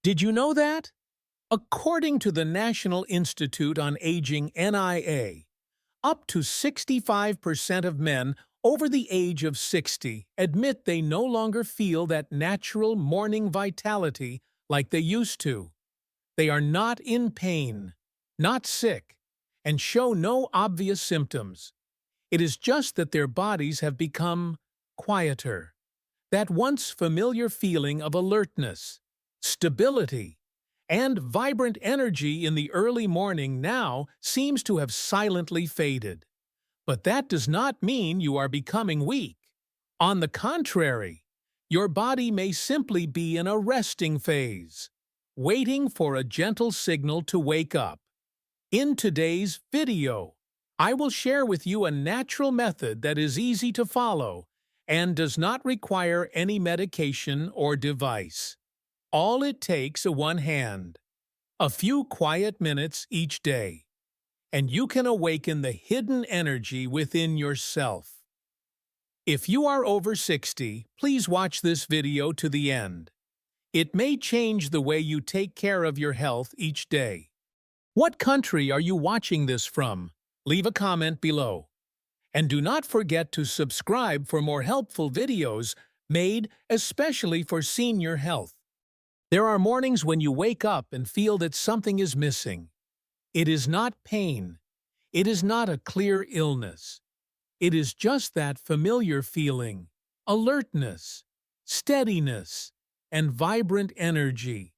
Did you know that? According to the National Institute on Aging NIA, up to 65% of men over the age of 60 admit they no longer feel that natural morning vitality like they used to. They are not in pain, not sick, and show no obvious symptoms. It is just that their bodies have become quieter. That once familiar feeling of alertness, stability, and vibrant energy in the early morning now seems to have silently faded. But that does not mean you are becoming weak. On the contrary, your body may simply be in a resting phase, waiting for a gentle signal to wake up. In today's video, I will share with you a natural method that is easy to follow and does not require any medication or device. All it takes is one hand, a few quiet minutes each day, and you can awaken the hidden energy within yourself. If you are over 60, please watch this video to the end. It may change the way you take care of your health each day. What country are you watching this from? Leave a comment below. And do not forget to subscribe for more helpful videos made especially for senior health. There are mornings when you wake up and feel that something is missing. It is not pain. It is not a clear illness. It is just that familiar feeling, alertness, steadiness, and vibrant energy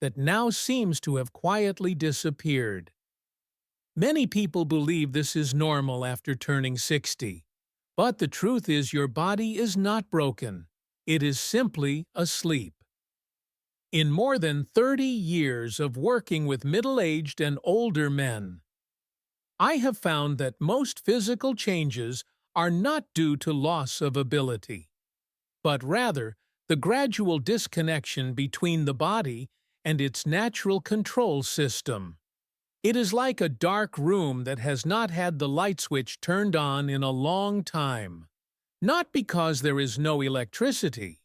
that now seems to have quietly disappeared. Many people believe this is normal after turning 60, but the truth is your body is not broken. It is simply asleep. In more than 30 years of working with middle-aged and older men, I have found that most physical changes are not due to loss of ability, but rather the gradual disconnection between the body and its natural control system. It is like a dark room that has not had the light switch turned on in a long time, not because there is no electricity,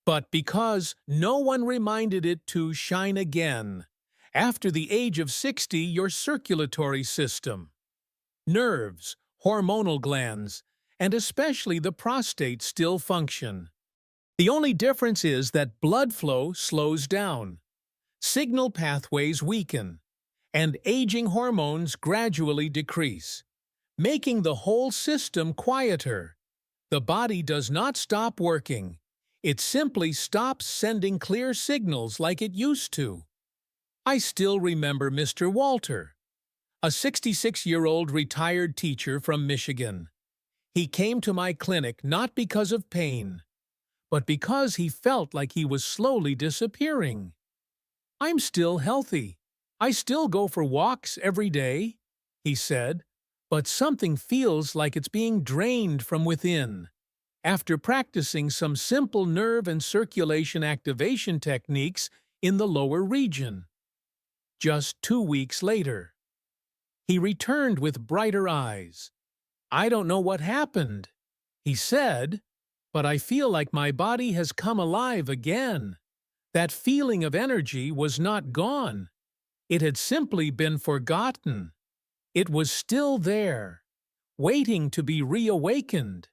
but because no one reminded it to shine again. After the age of 60, your circulatory system, nerves, hormonal glands, and especially the prostate still function. The only difference is that blood flow slows down, signal pathways weaken, and aging hormones gradually decrease, making the whole system quieter. The body does not stop working. It simply stops sending clear signals like it used to. I still remember Mr. Walter, a 66-year-old retired teacher from Michigan. He came to my clinic not because of pain, but because he felt like he was slowly disappearing. "I'm still healthy. I still go for walks every day," he said, "but something feels like it's being drained from within." After practicing some simple nerve and circulation activation techniques in the lower region. Just 2 weeks later, he returned with brighter eyes. "I don't know what happened," he said, "but I feel like my body has come alive again." That feeling of energy was not gone. It had simply been forgotten. It was still there, waiting to be reawakened.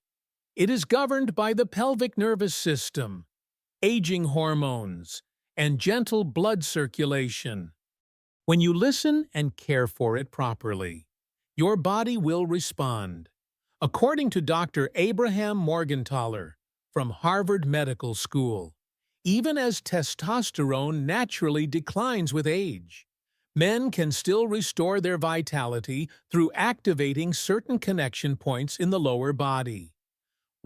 It is governed by the pelvic nervous system, aging hormones, and gentle blood circulation. When you listen and care for it properly, your body will respond. According to Dr. Abraham Morgentaler from Harvard Medical School, even as testosterone naturally declines with age, men can still restore their vitality through activating certain connection points in the lower body,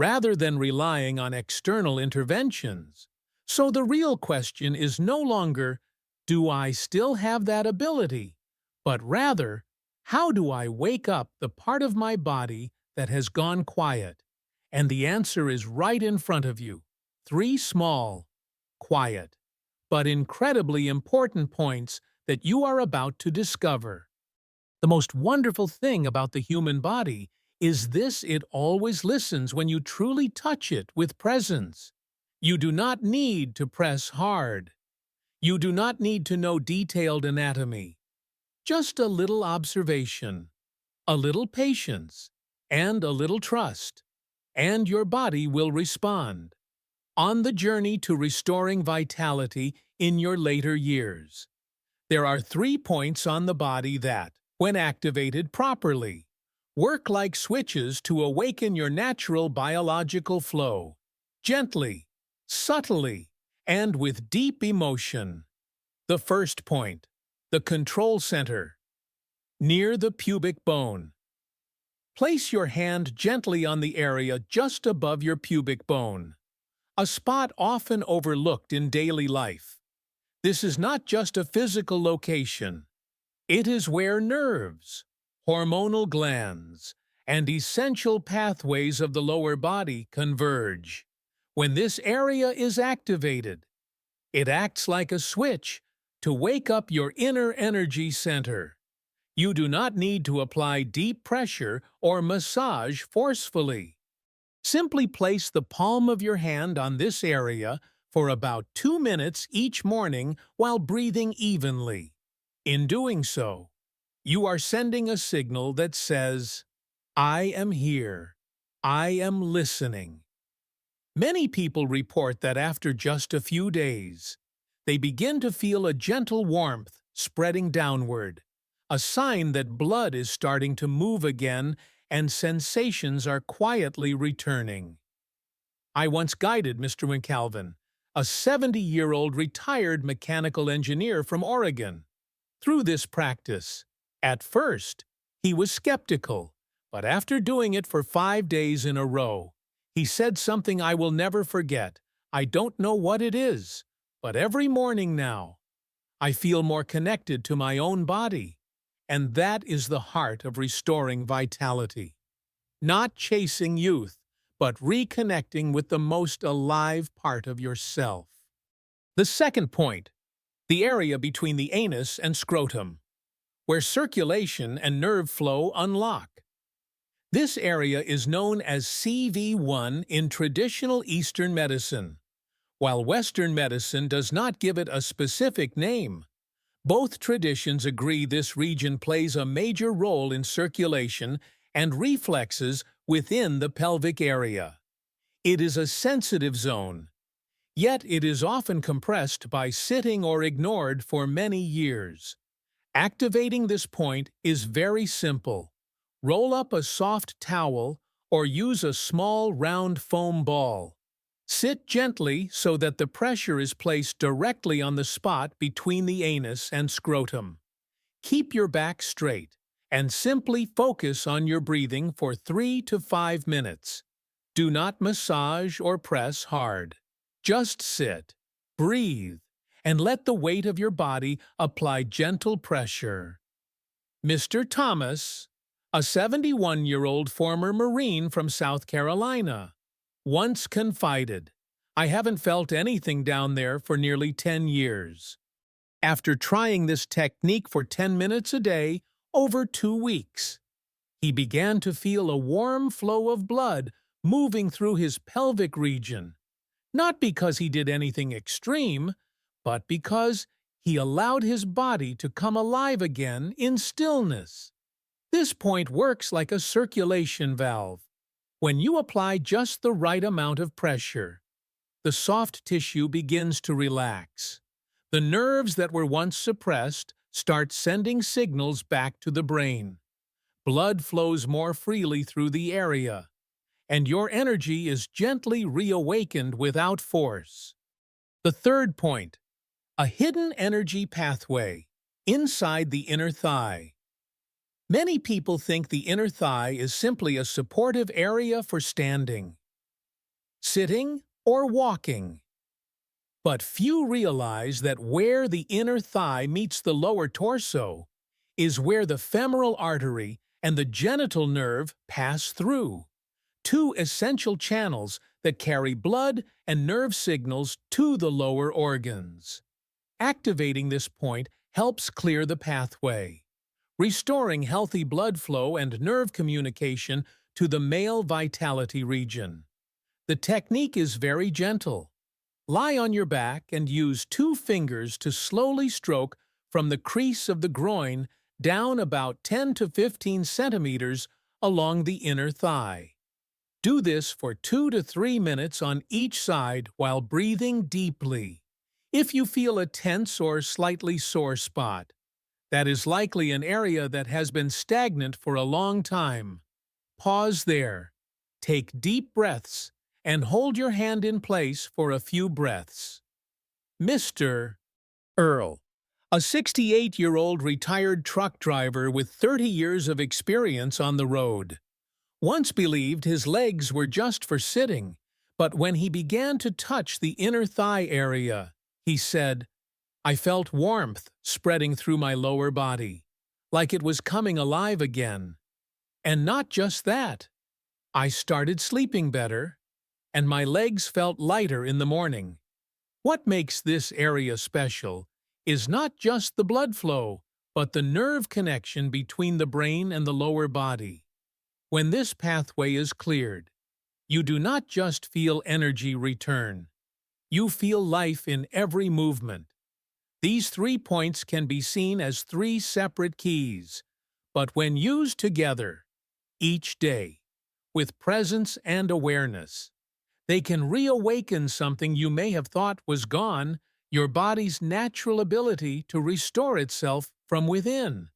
rather than relying on external interventions. So the real question is no longer, do I still have that ability? But rather, how do I wake up the part of my body that has gone quiet? And the answer is right in front of you. 3 small, quiet, but incredibly important points that you are about to discover. The most wonderful thing about the human body is this: it always listens when you truly touch it with presence. You do not need to press hard. You do not need to know detailed anatomy, just a little observation, a little patience, and a little trust, and your body will respond. On the journey to restoring vitality in your later years, there are 3 points on the body that, when activated properly, work like switches to awaken your natural biological flow, gently, subtly, and with deep emotion. The first point, the control center, near the pubic bone. Place your hand gently on the area just above your pubic bone, a spot often overlooked in daily life. This is not just a physical location. It is where nerves, hormonal glands, and essential pathways of the lower body converge. When this area is activated, it acts like a switch to wake up your inner energy center. You do not need to apply deep pressure or massage forcefully. Simply place the palm of your hand on this area for about 2 minutes each morning while breathing evenly. In doing so, you are sending a signal that says, "I am here. I am listening." Many people report that after just a few days, they begin to feel a gentle warmth spreading downward, a sign that blood is starting to move again and sensations are quietly returning. I once guided Mr. McCalvin, a 70-year-old retired mechanical engineer from Oregon, through this practice. At first, he was skeptical, but after doing it for 5 days in a row, he said something I will never forget. "I don't know what it is, but every morning now, I feel more connected to my own body." And that is the heart of restoring vitality. Not chasing youth, but reconnecting with the most alive part of yourself. The second point, the area between the anus and scrotum, where circulation and nerve flow unlock. This area is known as CV1 in traditional Eastern medicine, while Western medicine does not give it a specific name. Both traditions agree this region plays a major role in circulation and reflexes within the pelvic area. It is a sensitive zone, yet it is often compressed by sitting or ignored for many years. Activating this point is very simple. Roll up a soft towel or use a small round foam ball. Sit gently so that the pressure is placed directly on the spot between the anus and scrotum. Keep your back straight and simply focus on your breathing for 3 to 5 minutes. Do not massage or press hard. Just sit, breathe, and let the weight of your body apply gentle pressure. Mr. Thomas, a 71-year-old former Marine from South Carolina, once confided, "I haven't felt anything down there for nearly 10 years. After trying this technique for 10 minutes a day over 2 weeks, he began to feel a warm flow of blood moving through his pelvic region, not because he did anything extreme, but because he allowed his body to come alive again in stillness." This point works like a circulation valve. When you apply just the right amount of pressure, the soft tissue begins to relax. The nerves that were once suppressed start sending signals back to the brain. Blood flows more freely through the area, and your energy is gently reawakened without force. The third point, a hidden energy pathway inside the inner thigh. Many people think the inner thigh is simply a supportive area for standing, sitting, or walking. But few realize that where the inner thigh meets the lower torso is where the femoral artery and the genital nerve pass through, 2 essential channels that carry blood and nerve signals to the lower organs. Activating this point helps clear the pathway, restoring healthy blood flow and nerve communication to the male vitality region. The technique is very gentle. Lie on your back and use 2 fingers to slowly stroke from the crease of the groin down about 10 to 15 centimeters along the inner thigh. Do this for 2 to 3 minutes on each side while breathing deeply. If you feel a tense or slightly sore spot, that is likely an area that has been stagnant for a long time. Pause there. Take deep breaths and hold your hand in place for a few breaths. Mr. Earl, a 68-year-old retired truck driver with 30 years of experience on the road, once believed his legs were just for sitting, but when he began to touch the inner thigh area, he said, "I felt warmth spreading through my lower body, like it was coming alive again. And not just that. I started sleeping better, and my legs felt lighter in the morning." What makes this area special is not just the blood flow, but the nerve connection between the brain and the lower body. When this pathway is cleared, you do not just feel energy return. You feel life in every movement. These 3 points can be seen as 3 separate keys, but when used together, each day, with presence and awareness, they can reawaken something you may have thought was gone, your body's natural ability to restore itself from within.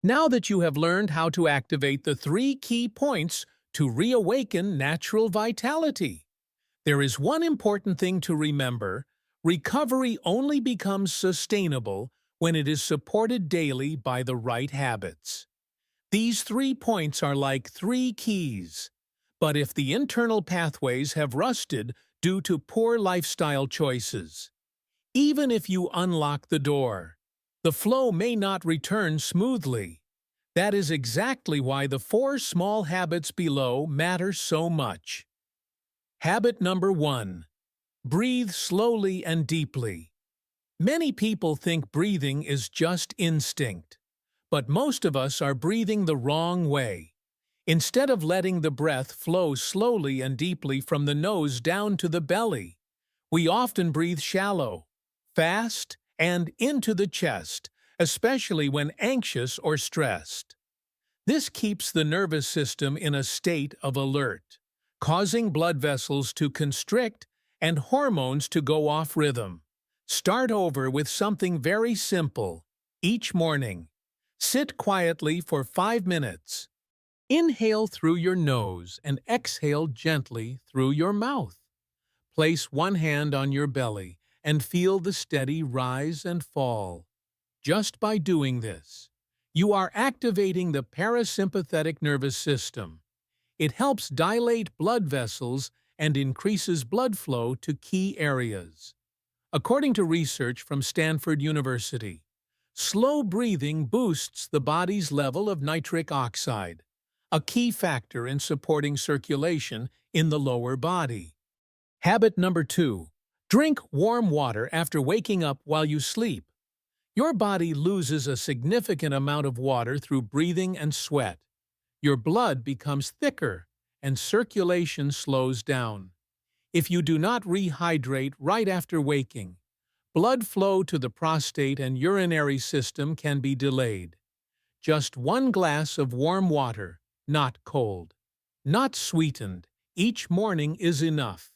Now that you have learned how to activate the 3 key points to reawaken natural vitality, there is one important thing to remember: recovery only becomes sustainable when it is supported daily by the right habits. These 3 points are like 3 keys, but if the internal pathways have rusted due to poor lifestyle choices, even if you unlock the door, the flow may not return smoothly. That is exactly why the 4 small habits below matter so much. Habit number 1. Breathe slowly and deeply. Many people think breathing is just instinct, but most of us are breathing the wrong way. Instead of letting the breath flow slowly and deeply from the nose down to the belly, we often breathe shallow, fast, and into the chest, especially when anxious or stressed. This keeps the nervous system in a state of alert, causing blood vessels to constrict and hormones to go off rhythm. Start over with something very simple. Each morning, sit quietly for 5 minutes. Inhale through your nose and exhale gently through your mouth. Place one hand on your belly and feel the steady rise and fall. Just by doing this, you are activating the parasympathetic nervous system. It helps dilate blood vessels and increases blood flow to key areas. According to research from Stanford University, slow breathing boosts the body's level of nitric oxide, a key factor in supporting circulation in the lower body. Habit number 2. Drink warm water after waking up while you sleep. Your body loses a significant amount of water through breathing and sweat. Your blood becomes thicker and circulation slows down. If you do not rehydrate right after waking, blood flow to the prostate and urinary system can be delayed. Just 1 glass of warm water, not cold, not sweetened, each morning is enough.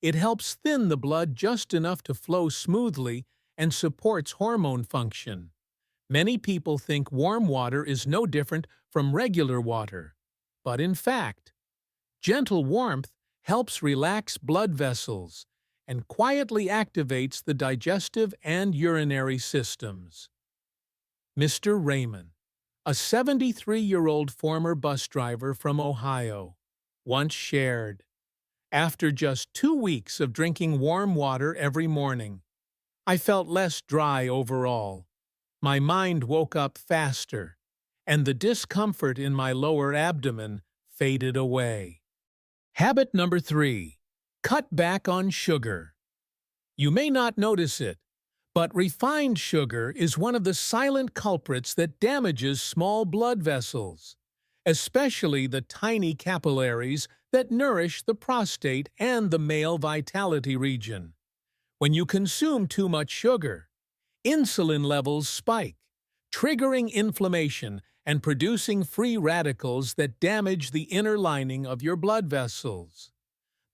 It helps thin the blood just enough to flow smoothly and supports hormone function. Many people think warm water is no different from regular water, but in fact, gentle warmth helps relax blood vessels and quietly activates the digestive and urinary systems. Mr. Raymond, a 73-year-old former bus driver from Ohio, once shared, "After just 2 weeks of drinking warm water every morning, I felt less dry overall. My mind woke up faster, and the discomfort in my lower abdomen faded away." Habit number 3. Cut back on sugar. You may not notice it, but refined sugar is one of the silent culprits that damages small blood vessels, especially the tiny capillaries that nourish the prostate and the male vitality region. When you consume too much sugar, insulin levels spike, triggering inflammation and producing free radicals that damage the inner lining of your blood vessels.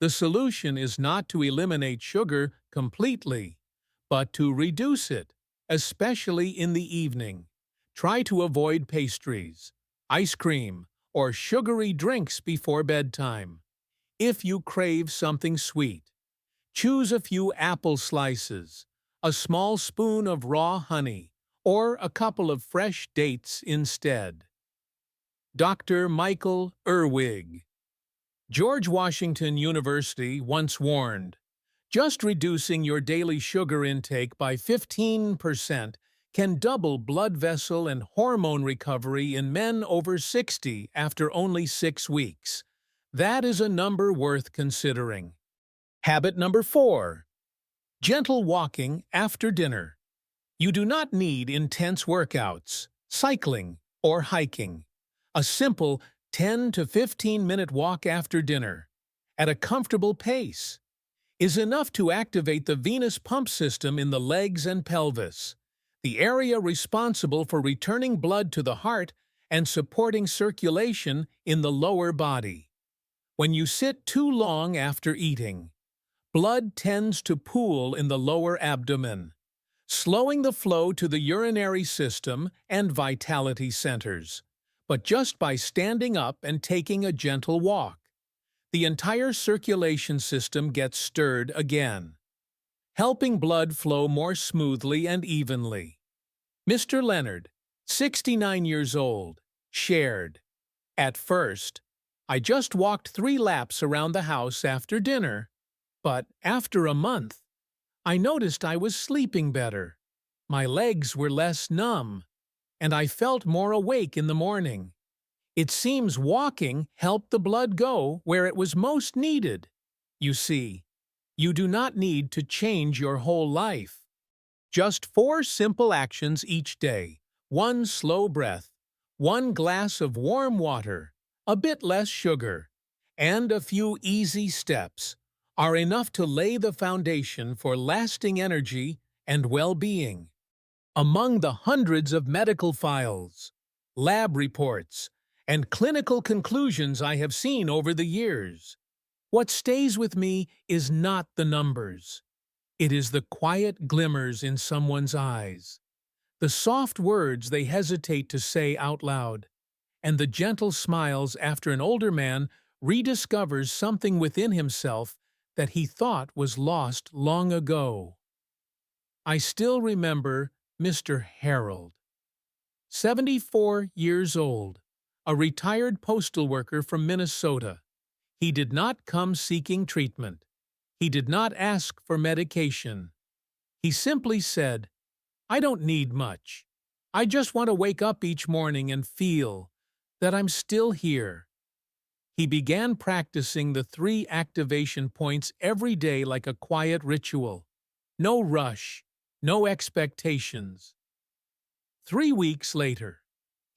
The solution is not to eliminate sugar completely, but to reduce it, especially in the evening. Try to avoid pastries, ice cream, or sugary drinks before bedtime. If you crave something sweet, choose a few apple slices, a small spoon of raw honey, or a couple of fresh dates instead. Dr. Michael Irwig, George Washington University, once warned, just reducing your daily sugar intake by 15% can double blood vessel and hormone recovery in men over 60 after only 6 weeks. That is a number worth considering. Habit number 4. Gentle walking after dinner. You do not need intense workouts, cycling, or hiking. A simple 10 to 15-minute walk after dinner, at a comfortable pace, is enough to activate the venous pump system in the legs and pelvis, the area responsible for returning blood to the heart and supporting circulation in the lower body. When you sit too long after eating, blood tends to pool in the lower abdomen, slowing the flow to the urinary system and vitality centers. But just by standing up and taking a gentle walk, the entire circulation system gets stirred again, helping blood flow more smoothly and evenly. Mr. Leonard, 69 years old, shared, "At first, I just walked 3 laps around the house after dinner, but after a month, I noticed I was sleeping better. My legs were less numb, and I felt more awake in the morning. It seems walking helped the blood go where it was most needed." You see, you do not need to change your whole life. Just 4 simple actions each day, 1 slow breath, 1 glass of warm water, a bit less sugar, and a few easy steps are enough to lay the foundation for lasting energy and well-being. Among the hundreds of medical files, lab reports, and clinical conclusions I have seen over the years, what stays with me is not the numbers. It is the quiet glimmers in someone's eyes, the soft words they hesitate to say out loud, and the gentle smiles after an older man rediscovers something within himself that he thought was lost long ago. I still remember Mr. Harold, 74 years old, a retired postal worker from Minnesota. He did not come seeking treatment. He did not ask for medication. He simply said, "I don't need much. I just want to wake up each morning and feel that I'm still here." He began practicing the 3 activation points every day like a quiet ritual. No rush, no expectations. 3 weeks later,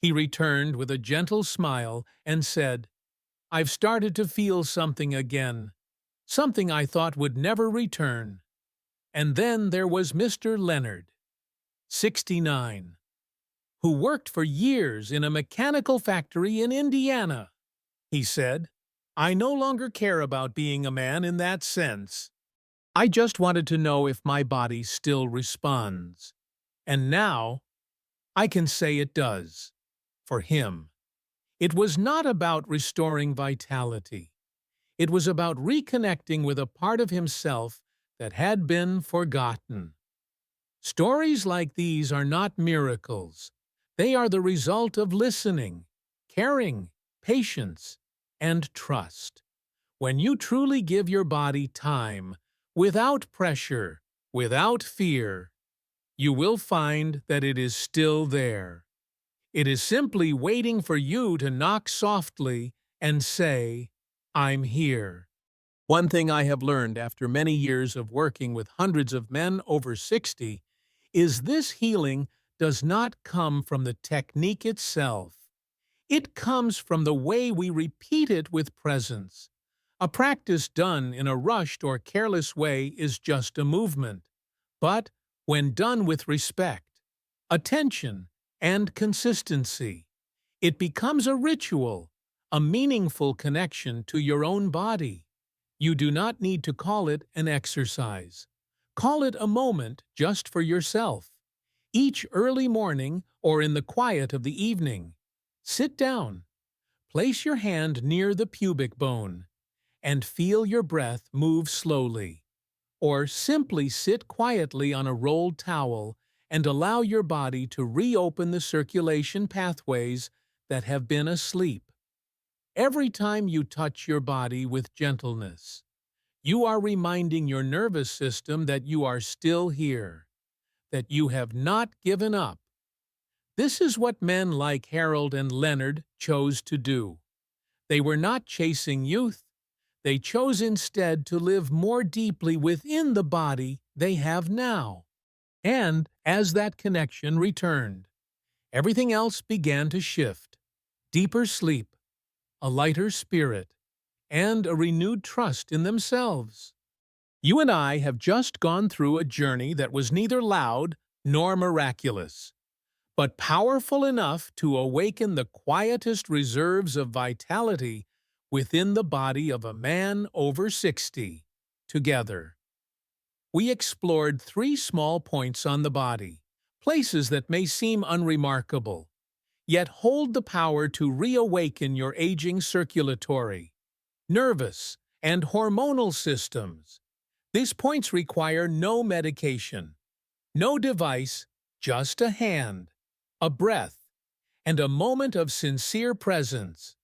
he returned with a gentle smile and said, "I've started to feel something again, something I thought would never return." And then there was Mr. Leonard, 69, who worked for years in a mechanical factory in Indiana. He said, "I no longer care about being a man in that sense. I just wanted to know if my body still responds." And now, I can say it does. For him, it was not about restoring vitality. It was about reconnecting with a part of himself that had been forgotten. Stories like these are not miracles. They are the result of listening, caring, patience, and trust. When you truly give your body time, without pressure, without fear, you will find that it is still there. It is simply waiting for you to knock softly and say, "I'm here." One thing I have learned after many years of working with hundreds of men over 60 is this: healing does not come from the technique itself. It comes from the way we repeat it with presence, A practice done in a rushed or careless way is just a movement. But when done with respect, attention, and consistency, it becomes a ritual, a meaningful connection to your own body. You do not need to call it an exercise. Call it a moment just for yourself. Each early morning or in the quiet of the evening, sit down, place your hand near the pubic bone, and feel your breath move slowly. Or simply sit quietly on a rolled towel and allow your body to reopen the circulation pathways that have been asleep. Every time you touch your body with gentleness, you are reminding your nervous system that you are still here, that you have not given up. This is what men like Harold and Leonard chose to do. They were not chasing youth. They chose instead to live more deeply within the body they have now. And as that connection returned, everything else began to shift. Deeper sleep, a lighter spirit, and a renewed trust in themselves. You and I have just gone through a journey that was neither loud nor miraculous, but powerful enough to awaken the quietest reserves of vitality within the body of a man over 60. Together, we explored 3 small points on the body, places that may seem unremarkable, yet hold the power to reawaken your aging circulatory, nervous, and hormonal systems. These points require no medication, no device, just a hand, a breath, and a moment of sincere presence.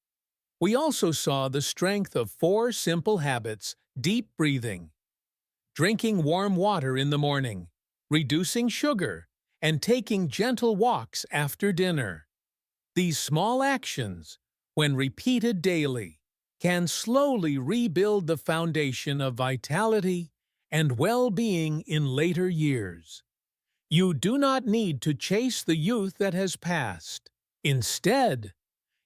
We also saw the strength of 4 simple habits: deep breathing, drinking warm water in the morning, reducing sugar, and taking gentle walks after dinner. These small actions, when repeated daily, can slowly rebuild the foundation of vitality and well-being in later years. You do not need to chase the youth that has passed. Instead,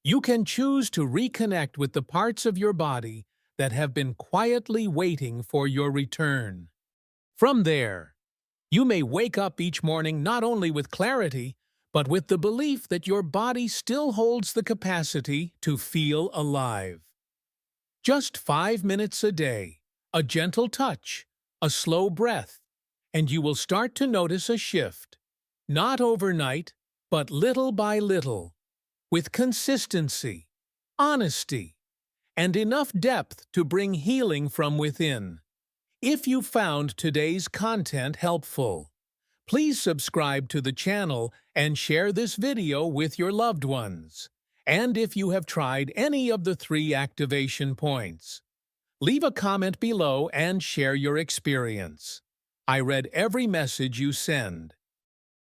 you can choose to reconnect with the parts of your body that have been quietly waiting for your return. From there, you may wake up each morning not only with clarity, but with the belief that your body still holds the capacity to feel alive. Just 5 minutes a day, a gentle touch, a slow breath, and you will start to notice a shift. Not overnight, but little by little, with consistency, honesty, and enough depth to bring healing from within. If you found today's content helpful, please subscribe to the channel and share this video with your loved ones. And if you have tried any of the 3 activation points, leave a comment below and share your experience. I read every message you send,